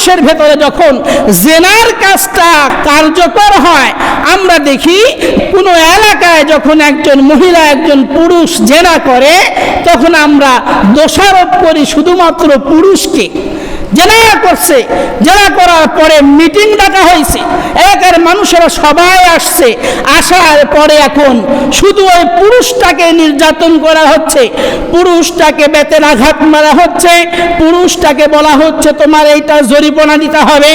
মানুষের ভেতরে যখন জেনার কাজটা কার্যকর হয়, আমরা দেখি কোনো এলাকায় যখন একজন মহিলা একজন পুরুষ জেনা করে, তখন আমরা দোষারোপ করি শুধুমাত্র পুরুষকে। জেনা করছে, জেনা করার পরে মিটিং ডাকা হয়েছে, এলাকার মানুষেরা সবাই আসছে, আসার পরে এখন শুধু ওই পুরুষটাকে নির্যাতন করা হচ্ছে, পুরুষটাকে বেতের আঘাত মারা হচ্ছে, পুরুষটাকে বলা হচ্ছে তোমার এইটা জরিমানা দিতে হবে।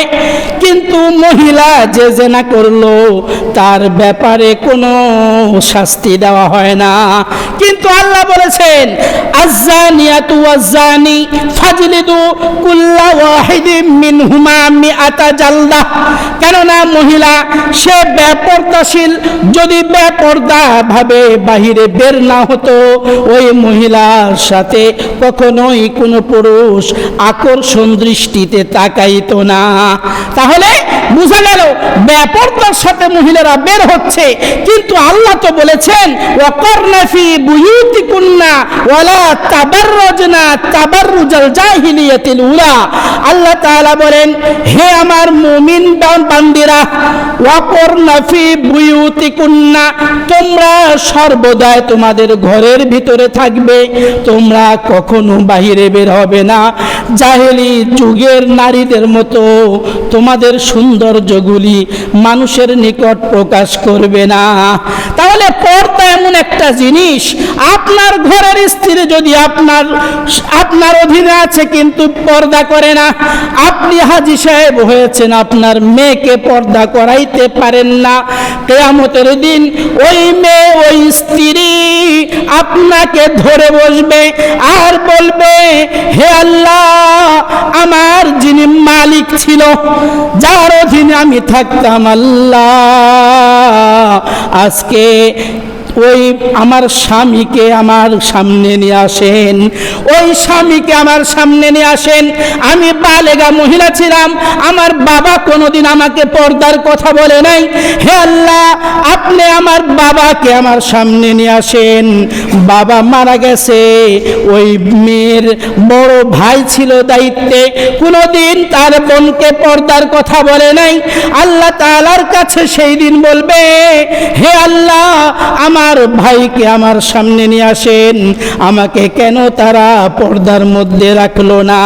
কিন্তু মহিলা যে জেনা করলো তার ব্যাপারে কোনো শাস্তি দেওয়া হয় না। কিন্তু আল্লাহ বলেছেন আয-যানিয়াতু ওয়াজ-যানি ফাজলিদু কুল্লা ওয়াহিদিম মিনহুমা মিআতা জালদা। কেননা মহিলা সে বেপরদাশীল, যদি বেপরদা ভাবে বাহিরে বের না হতো, ওই মহিলার সাথে কখনোই কোনো পুরুষ আকর্ষণ দৃষ্টিতে তাকাইতো না। তাহলে বুঝা গেল বেপরদার সাথে মহিলারা বের হচ্ছে, কিন্তু আল্লাহ তো বলেছেন ওয়াকারনা ফি বুয়ুতিকুন্না ওয়ালা তাবাররাজনা তাবাররুজাল জাহিলিয়াতিল উলা। আল্লাহ তাআলা বলেন, হে আমার মুমিন বান্দিরা, ওয়াকারনা ফি বুয়ুতিকুন্না, তোমরা সর্বদাই তোমাদের ঘরের ভিতরে থাকবে, তোমরা কখনো বাহিরে বের হবে না। জাহেলি যুগের নারীদের মতো তোমাদের সৌন্দর্যগুলি মানুষের নিকট প্রকাশ করবে না। তাহলে পর্দা এমন একটা জিনিস, আপনার ঘরের স্ত্রী যদি আপনার অধীনে আছে কিন্তু পর্দা করে না, আপনি হাজী সাহেব হয়েছেন, আপনার মেয়েকে পর্দা করাইতে পারেন না, কিয়ামতের দিন ওই মেয়ে ওই স্ত্রী আপনাকে ধরে বসবে আর বলবে, হে আল্লাহ, আমার যিনি মালিক ছিল, যার অধীনে আমি থাকতাম, আল্লাহ আজকে ওই আমার স্বামীকে আমার সামনে নিয়ে আসেন, ওই স্বামীকে আমার সামনে নিয়ে আসেন। আমি বালেগা মহিলা ছিলাম, আমার বাবা কোনোদিন আমাকে পর্দার কথা বলে নাই, হে আল্লাহ আপনি আমার বাবাকে আমার সামনে নিয়ে আসেন। বাবা মারা গেছে, ওই মেয়ের বড় ভাই ছিল দায়িত্বে, কোনোদিন তার বোনকে পর্দার কথা বলে নাই। আল্লাহ তাআলার কাছে সেই দিন বলবে, হে আল্লাহ আমার ভাইকে আমার সামনে নিয়ে আসেন, আমাকে কেন তারা পর্দার মধ্যে রাখলো না।